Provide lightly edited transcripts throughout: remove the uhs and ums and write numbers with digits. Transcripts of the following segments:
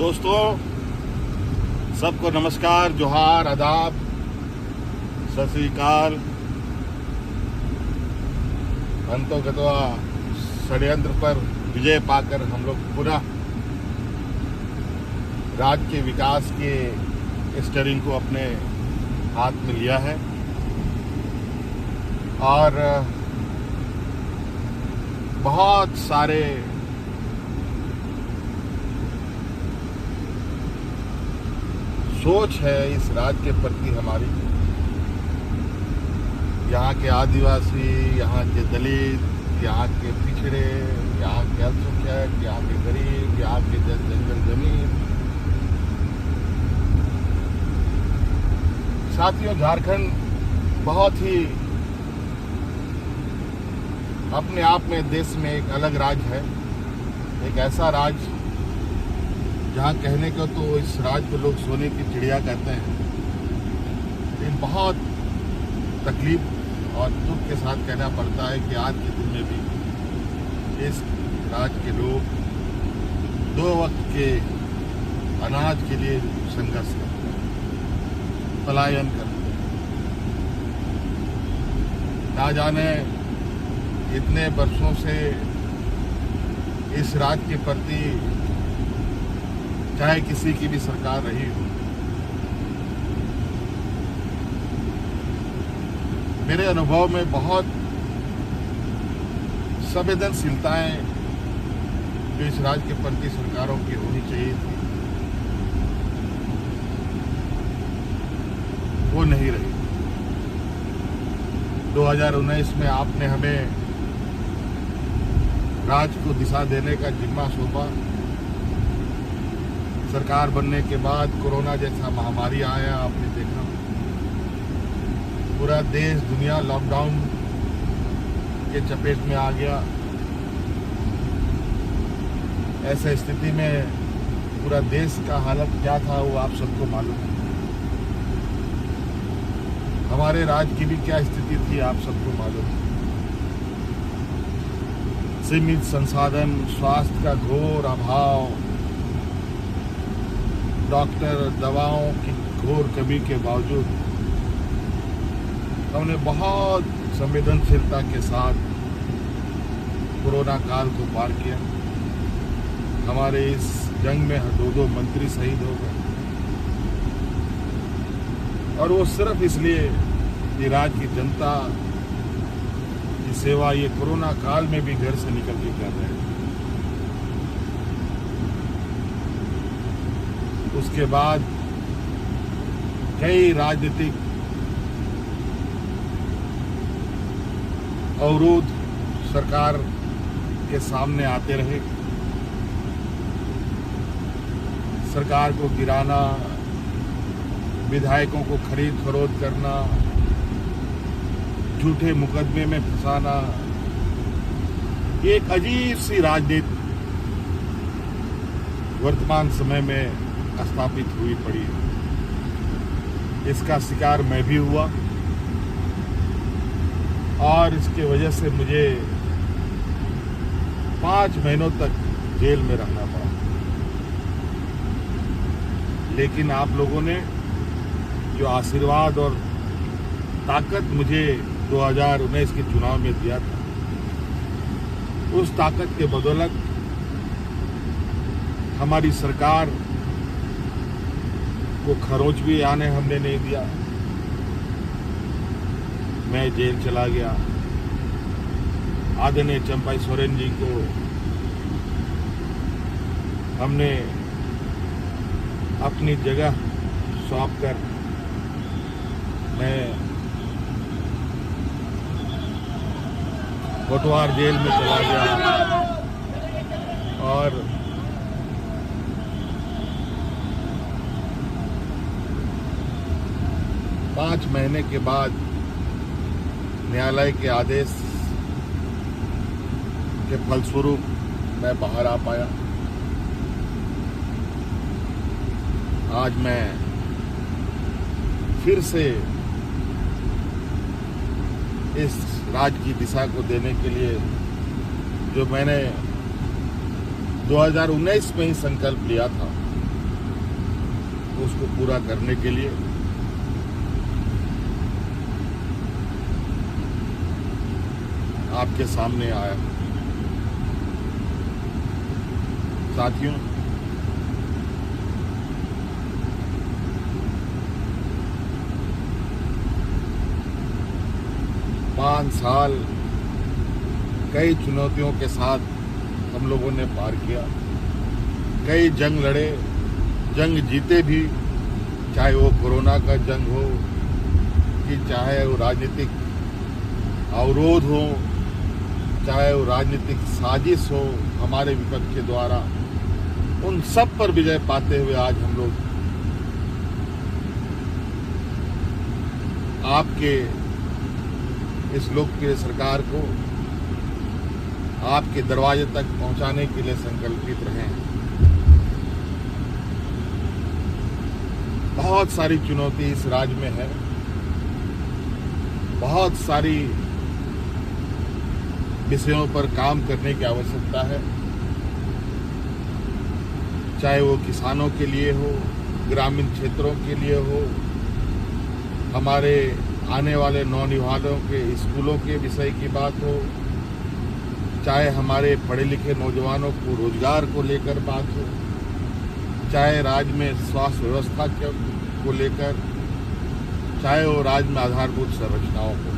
दोस्तों, सबको नमस्कार, जोहार, आदाब, सत श्री अकाल। अंतोगतवा षड्यंत्र पर विजय पाकर हम लोग पुनः राज्य के विकास के स्टीयरिंग को अपने हाथ में लिया है और बहुत सारे सोच है इस राज्य के प्रति हमारी। यहाँ के आदिवासी, यहाँ के दलित, यहाँ के पिछड़े, यहाँ के अल्पसंख्यक, यहाँ के गरीब, यहाँ के जंगल जमीन। साथियों, झारखंड बहुत ही अपने आप में देश में एक अलग राज्य है। एक ऐसा राज्य जहाँ कहने को तो इस राज्य को लोग सोने की चिड़िया कहते हैं, लेकिन बहुत तकलीफ और दुख के साथ कहना पड़ता है कि आज के दिन में भी इस राज्य के लोग 2 वक्त के अनाज के लिए संघर्ष करते हैं, पलायन करते हैं। ना जाने इतने वर्षों से इस राज्य के प्रति चाहे किसी की भी सरकार रही हो, मेरे अनुभव में बहुत संवेदनशीलताएं जो इस राज्य के प्रति सरकारों की होनी चाहिए थी, वो नहीं रही। 2019 में आपने हमें राज्य को दिशा देने का जिम्मा सौंपा। सरकार बनने के बाद कोरोना जैसा महामारी आया, आपने देखा पूरा देश दुनिया लॉकडाउन के चपेट में आ गया। ऐसे स्थिति में पूरा देश का हालत क्या था वो आप सबको मालूम है। हमारे राज्य की भी क्या स्थिति थी आप सबको मालूम है। सीमित संसाधन, स्वास्थ्य का घोर अभाव, डॉक्टर, दवाओं की घोर कमी के बावजूद हमने बहुत संवेदनशीलता के साथ कोरोना काल को पार किया। हमारे इस जंग में 2 मंत्री शहीद हो गए, और वो सिर्फ इसलिए कि राज्य की जनता की सेवा ये कोरोना काल में भी घर से निकल के कर रहे हैं। उसके बाद कई राजनीतिक अवरोध सरकार के सामने आते रहे। सरकार को गिराना, विधायकों को खरीद फरोख्त करना, झूठे मुकदमे में फंसाना, एक अजीब सी राजनीति वर्तमान समय में स्थापित हुई पड़ी है। इसका शिकार मैं भी हुआ और इसके वजह से मुझे 5 महीनों तक जेल में रहना पड़ा। लेकिन आप लोगों ने जो आशीर्वाद और ताकत मुझे 2019 के चुनाव में दिया था, उस ताकत के बदौलत हमारी सरकार को खरोच भी आने हमने नहीं दिया। मैं जेल चला गया। आदरणीय चंपाई सोरेन जी को हमने अपनी जगह सौंपकर मैं कोटवार जेल में चला गया और पाँच महीने के बाद न्यायालय के आदेश के फलस्वरूप मैं बाहर आ पाया। आज मैं फिर से इस राज्य की दिशा को देने के लिए जो मैंने 2019 में ही संकल्प लिया था, उसको पूरा करने के लिए आपके सामने आया। साथियों, पाँच साल कई चुनौतियों के साथ हम लोगों ने पार किया, कई जंग लड़े, जंग जीते भी, चाहे वो कोरोना का जंग हो कि चाहे वो राजनीतिक अवरोध हो, चाहे वो राजनीतिक साजिश हो हमारे विपक्ष के द्वारा, उन सब पर विजय पाते हुए आज हम लोग आपके इस लोकप्रिय सरकार को आपके दरवाजे तक पहुंचाने के लिए संकल्पित रहे हैं। बहुत सारी चुनौती इस राज्य में है, बहुत सारी विषयों पर काम करने की आवश्यकता है, चाहे वो किसानों के लिए हो, ग्रामीण क्षेत्रों के लिए हो, हमारे आने वाले नौनिहालों के स्कूलों के विषय की बात हो, चाहे हमारे पढ़े लिखे नौजवानों को रोजगार को लेकर बात हो, चाहे राज्य में स्वास्थ्य व्यवस्था को लेकर, चाहे वो राज्य में आधारभूत संरचनाओं को,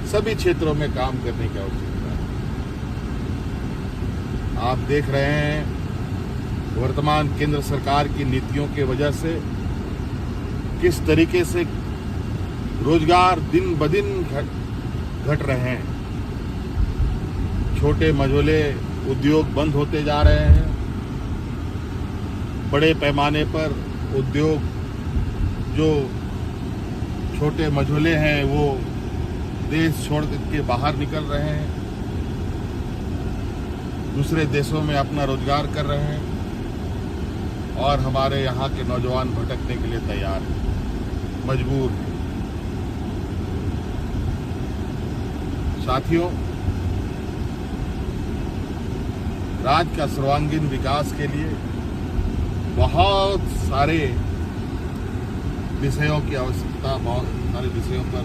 सभी क्षेत्रों में काम करने की आवश्यकता है। आप देख रहे हैं वर्तमान केंद्र सरकार की नीतियों की वजह से किस तरीके से रोजगार दिन ब दिन घट रहे हैं। छोटे मझोले उद्योग बंद होते जा रहे हैं, बड़े पैमाने पर उद्योग जो छोटे मझोले हैं वो देश छोड़ के बाहर निकल रहे हैं, दूसरे देशों में अपना रोजगार कर रहे हैं, और हमारे यहाँ के नौजवान भटकने के लिए तैयार हैं, मजबूर हैं। साथियों, राज्य का सर्वांगीण विकास के लिए बहुत सारे विषयों की आवश्यकता, बहुत सारे विषयों पर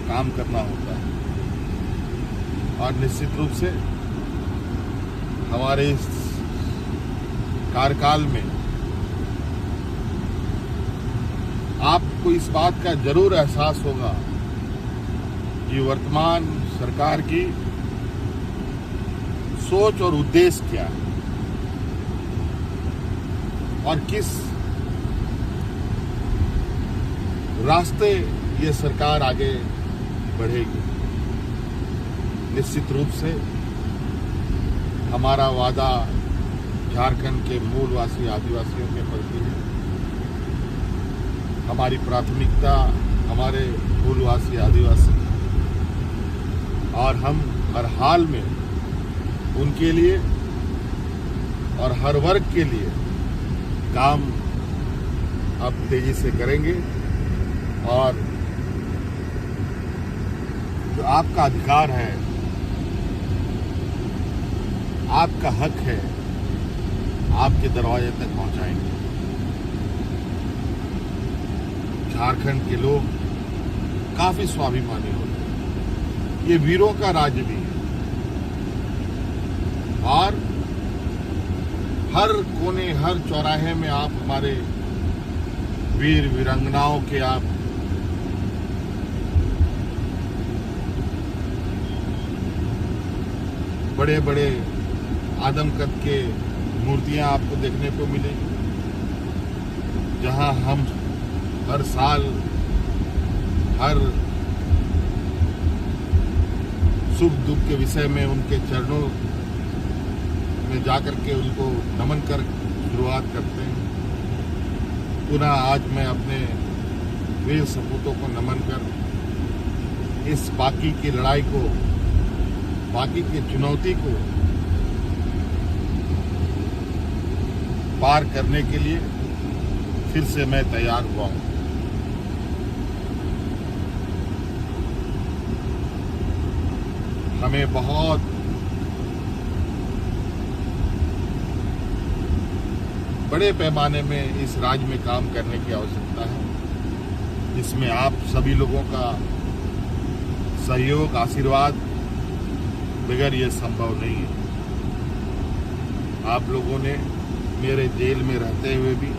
काम करना होता है, और निश्चित रूप से हमारे इस कार्यकाल में आपको इस बात का जरूर एहसास होगा कि वर्तमान सरकार की सोच और उद्देश्य क्या है और किस रास्ते ये सरकार आगे बढ़ेगी। निश्चित रूप से हमारा वादा झारखंड के मूलवासी आदिवासियों के प्रति है, हमारी प्राथमिकता हमारे मूलवासी आदिवासी, और हम हर हाल में उनके लिए और हर वर्ग के लिए काम अब तेजी से करेंगे, और जो आपका अधिकार है, आपका हक है, आपके दरवाजे तक पहुंचाएंगे। झारखंड के लोग काफी स्वाभिमानी होते हैं, ये वीरों का राज्य भी है, और हर कोने हर चौराहे में आप हमारे वीर वीरांगनाओं के आप बड़े बड़े आदमकद के मूर्तियां आपको देखने को मिलेंगी, जहां हम हर साल हर सुख दुख के विषय में उनके चरणों में जाकर के उनको नमन कर शुरुआत करते हैं। पुनः आज मैं अपने वीर सपूतों को नमन कर इस बाकी की लड़ाई को, बाकी की चुनौती को पार करने के लिए फिर से मैं तैयार हुआ हूं। हमें बहुत बड़े पैमाने में इस राज्य में काम करने की आवश्यकता है, जिसमें आप सभी लोगों का सहयोग, आशीर्वाद बगैर ये संभव नहीं है। आप लोगों ने मेरे जेल में रहते हुए भी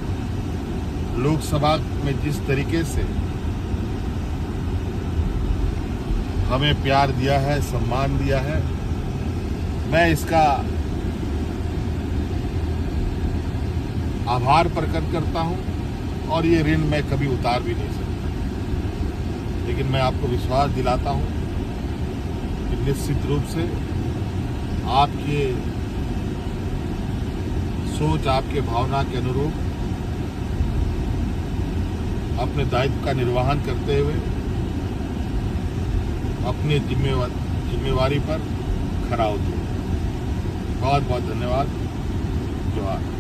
लोकसभा में जिस तरीके से हमें प्यार दिया है, सम्मान दिया है, मैं इसका आभार प्रकट करता हूं और ये ऋण मैं कभी उतार भी नहीं सकता। लेकिन मैं आपको विश्वास दिलाता हूं कि निश्चित रूप से आपके सोच, आपके भावना के अनुरूप अपने दायित्व का निर्वहन करते हुए अपनी जिम्मेवारी पर खरा उतरूं। बहुत बहुत धन्यवाद। जोहार।